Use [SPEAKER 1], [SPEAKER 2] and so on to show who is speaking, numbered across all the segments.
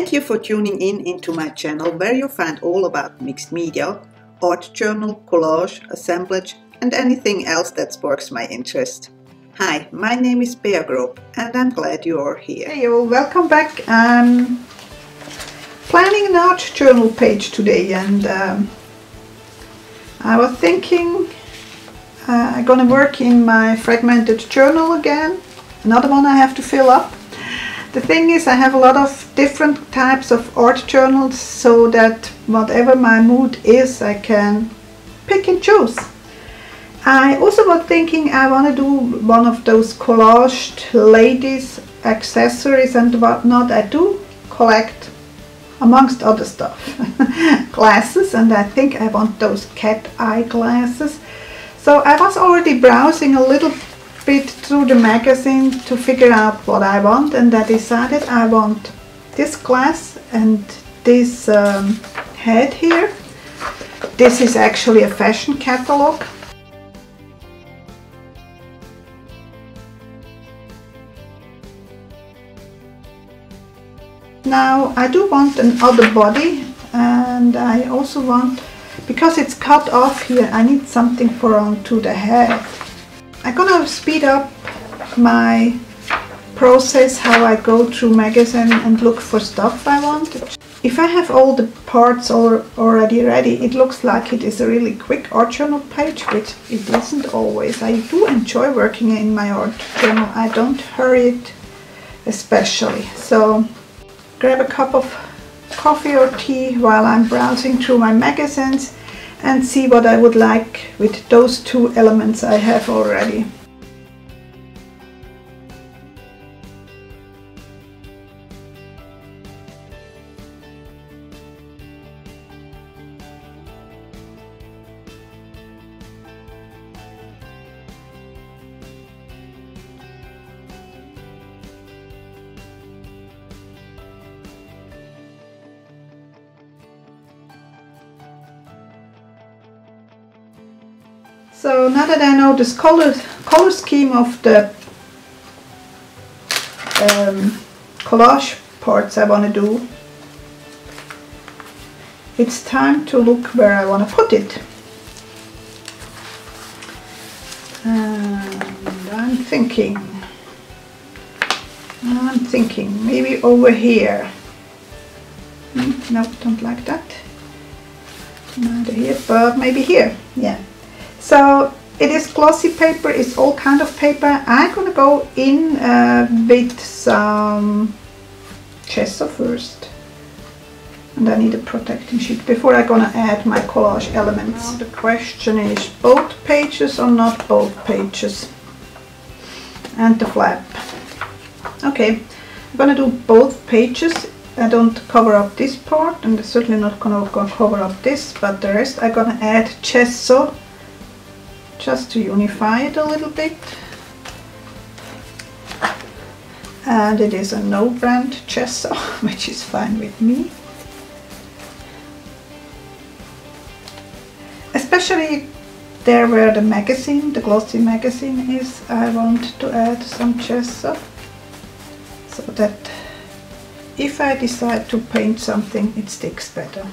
[SPEAKER 1] Thank you for tuning in into my channel where you find all about mixed media, art journal, collage, assemblage and anything else that sparks my interest. Hi, my name is Grob and I'm glad you are here. Hey all, welcome back. I'm planning an art journal page today and I was thinking I'm gonna work in my fragmented journal again. Another one I have to fill up. The thing is, I have a lot of different types of art journals so that whatever my mood is, I can pick and choose. I also was thinking I want to do one of those collaged ladies accessories and whatnot. I do collect, amongst other stuff, glasses, and I think I want those cat eye glasses. So I was already browsing a little bit through the magazine to figure out what I want, and I decided I want this glass and this head here. This is actually a fashion catalog. Now I do want another body, and I also want, because it's cut off here, I need something for onto the head. I'm gonna speed up my process how I go through magazine and look for stuff I want. If I have all the parts already ready, it looks like it is a really quick art journal page, which it isn't always. I do enjoy working in my art journal. I don't hurry it especially. So grab a cup of coffee or tea while I'm browsing through my magazines and see what I would like with those two elements I have already. So now that I know this color scheme of the collage parts I want to do, it's time to look where I want to put it. And I'm thinking maybe over here. No, don't like that. Neither here, but maybe here. Yeah. So it is glossy paper, it's all kind of paper. I'm gonna go in with some gesso first. And I need a protecting sheet before I'm gonna add my collage elements. Now the question is, both pages or not both pages? And the flap. Okay, I'm gonna do both pages. I don't cover up this part, and I'm certainly not gonna cover up this, but the rest I'm gonna add gesso, just to unify it a little bit. And it is a no brand gesso, which is fine with me. Especially there where the magazine, the glossy magazine is, I want to add some gesso, so that if I decide to paint something, it sticks better.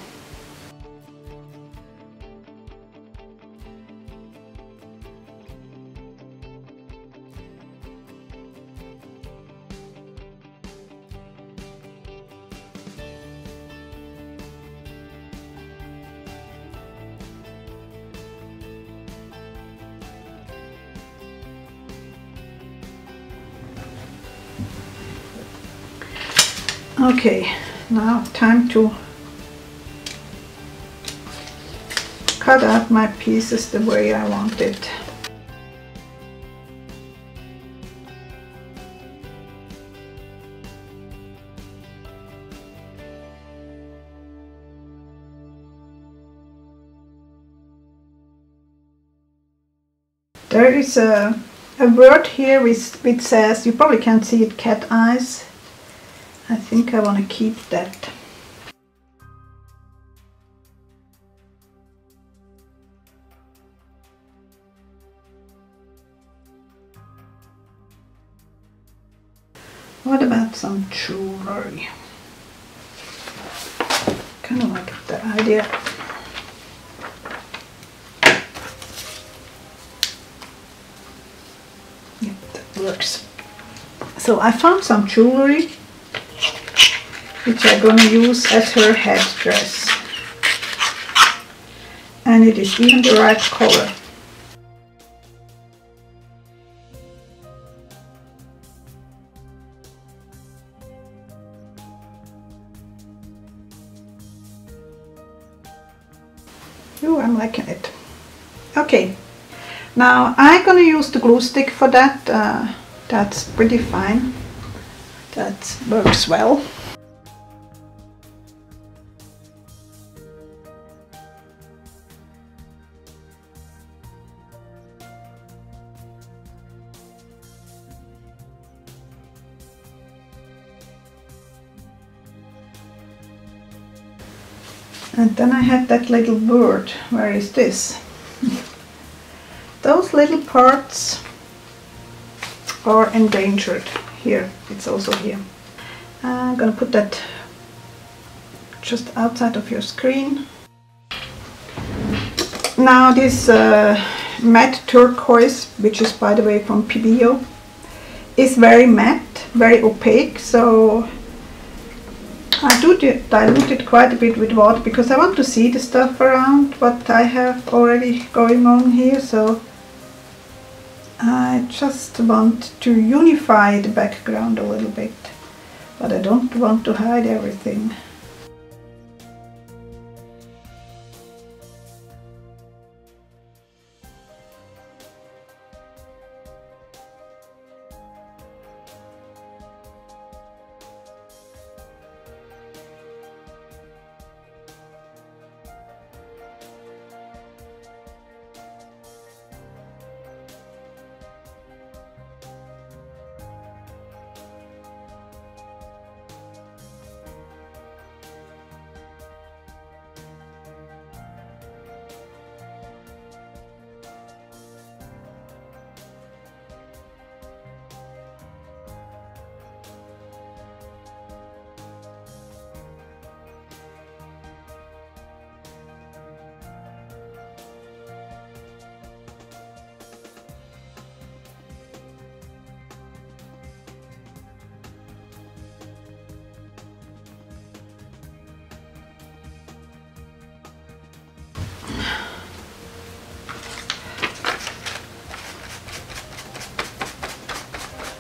[SPEAKER 1] Okay, now time to cut out my pieces the way I want it. There is a word here which says, you probably can't see it, cat eyes. I think I want to keep that. What about some jewelry? kind of like the idea. Yep, that works. So I found some jewelry which I'm gonna use as her headdress. And it is even the right color. Oh, I'm liking it. Okay, now I'm gonna use the glue stick for that. That's pretty fine. That works well. And then I had that little bird. Where is this? Those little parts are endangered. Here, it's also here. I'm gonna put that just outside of your screen. Now this matte turquoise, which is by the way from PBO, is very matte, very opaque, so I do dilute it quite a bit with water because I want to see the stuff around what I have already going on here. So I just want to unify the background a little bit, but I don't want to hide everything.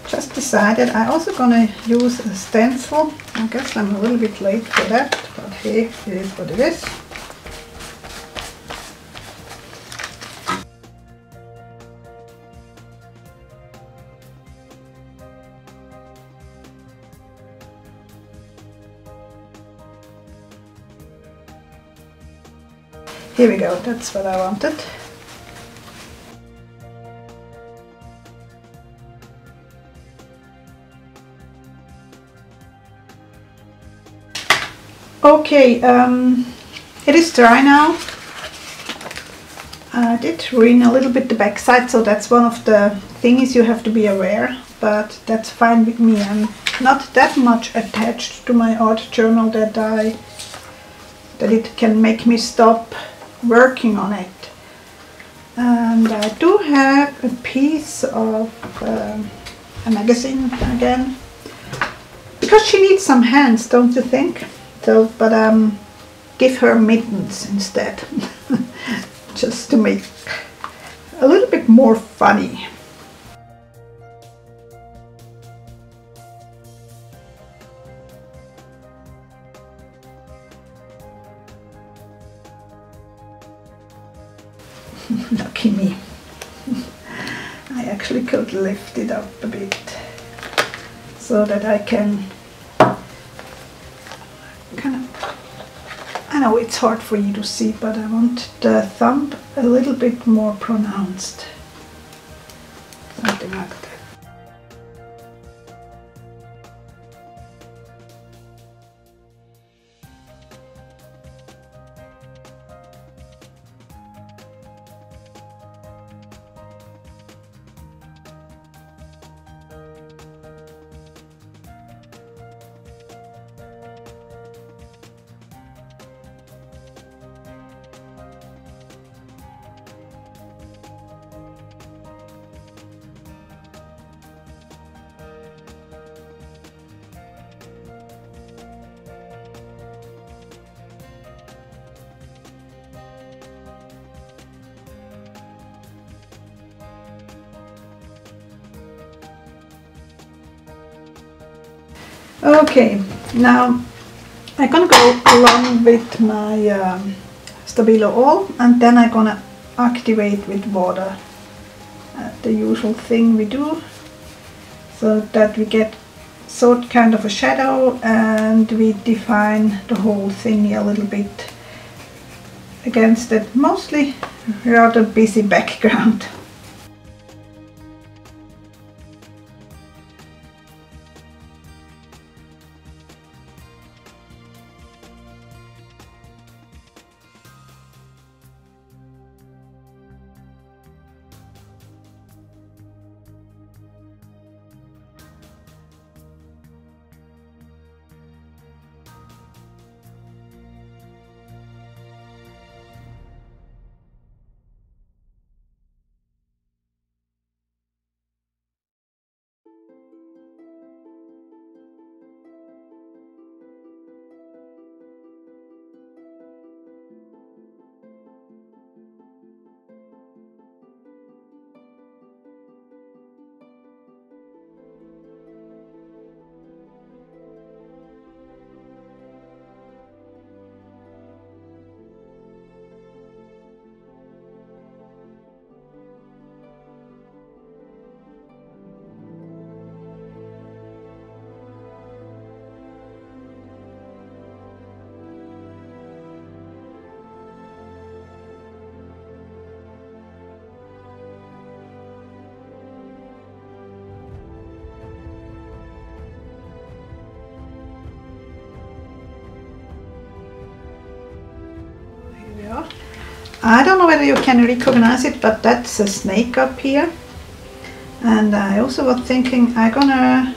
[SPEAKER 1] Just decided I'm also gonna use a stencil. I guess I'm a little bit late for that, but hey, it is what it is. Here we go, that's what I wanted. Okay, it is dry now. I did ruin a little bit the backside, so that's one of the things you have to be aware, but that's fine with me. I'm not that much attached to my art journal that it can make me stop working on it. And I do have a piece of a magazine again, because she needs some hands, don't you think? So, but give her mittens instead, just to make a little bit more funny. Lucky me. I actually could lift it up a bit so that I can kind of, I know it's hard for you to see, but I want the thumb a little bit more pronounced. Something like that. Okay, now I'm gonna go along with my Stabilo oil, and then I'm gonna activate with water, the usual thing we do, so that we get kind of a shadow and we define the whole thing a little bit against that mostly rather busy background. I don't know whether you can recognize it, but that's a snake up here. And I also was thinking I'm gonna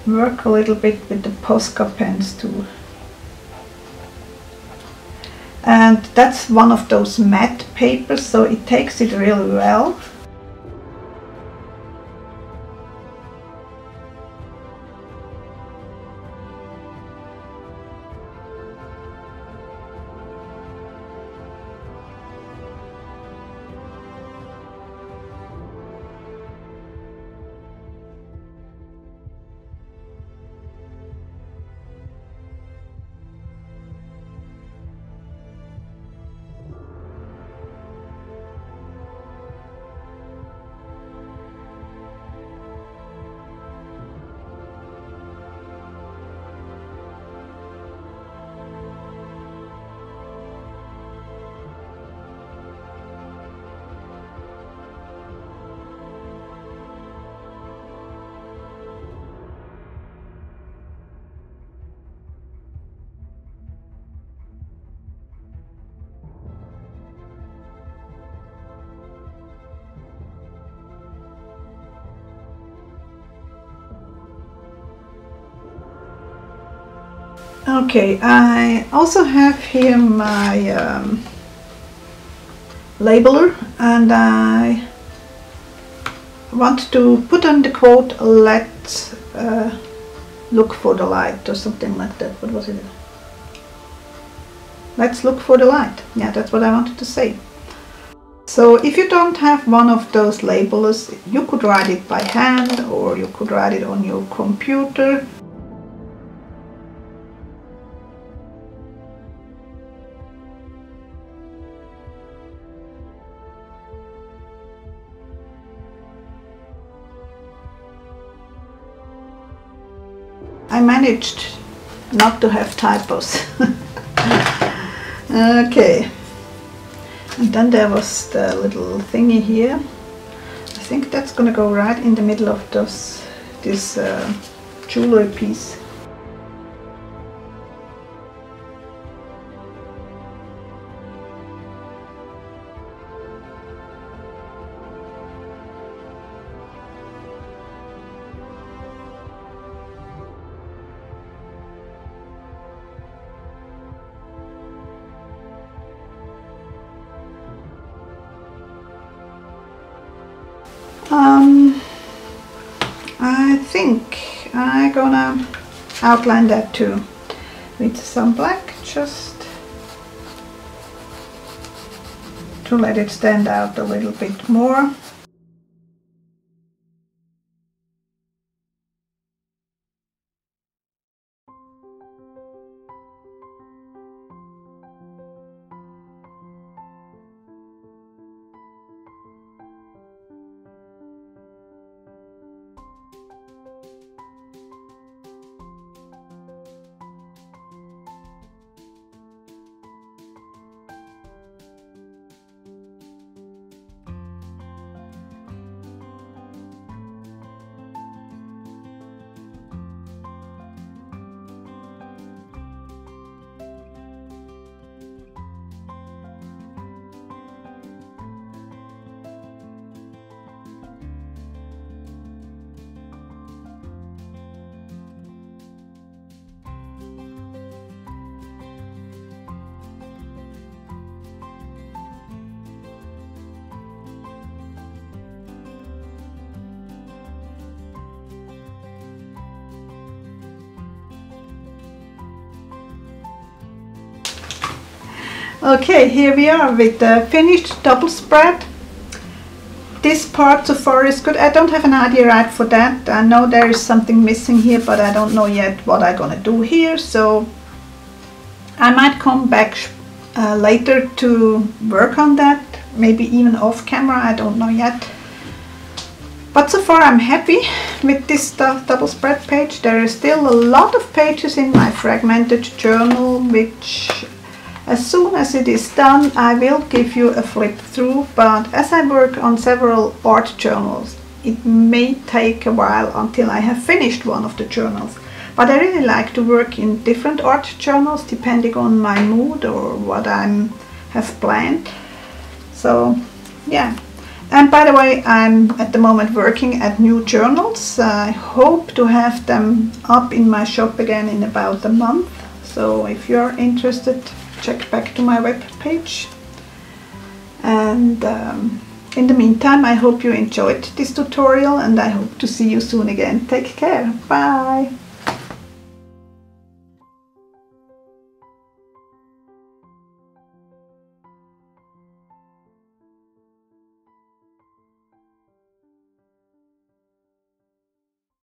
[SPEAKER 1] work a little bit with the Posca pens too. And that's one of those matte papers, so it takes it really well. Okay, I also have here my labeler, and I want to put on the quote, let's look for the light, or something like that. What was it? Let's look for the light. Yeah, that's what I wanted to say. So if you don't have one of those labelers, you could write it by hand, or you could write it on your computer. I managed not to have typos. Okay, and then there was the little thingy here. I think that's gonna go right in the middle of this jewelry piece. I think I'm gonna outline that too with some black, just to let it stand out a little bit more. Okay, here we are with the finished double spread. This part so far is good. I don't have an idea right for that. I know there is something missing here, but I don't know yet what I'm gonna do here, so I might come back later to work on that, maybe even off camera, I don't know yet. But so far I'm happy with this double spread page. There is still a lot of pages in my fragmented journal, which as soon as it is done I will give you a flip through, but as I work on several art journals it may take a while until I have finished one of the journals. But I really like to work in different art journals depending on my mood or what I have planned. So yeah. And by the way, I'm at the moment working at new journals. I hope to have them up in my shop again in about a month. So if you're interested, check back to my web page. And in the meantime, I hope you enjoyed this tutorial and I hope to see you soon again. Take care. Bye.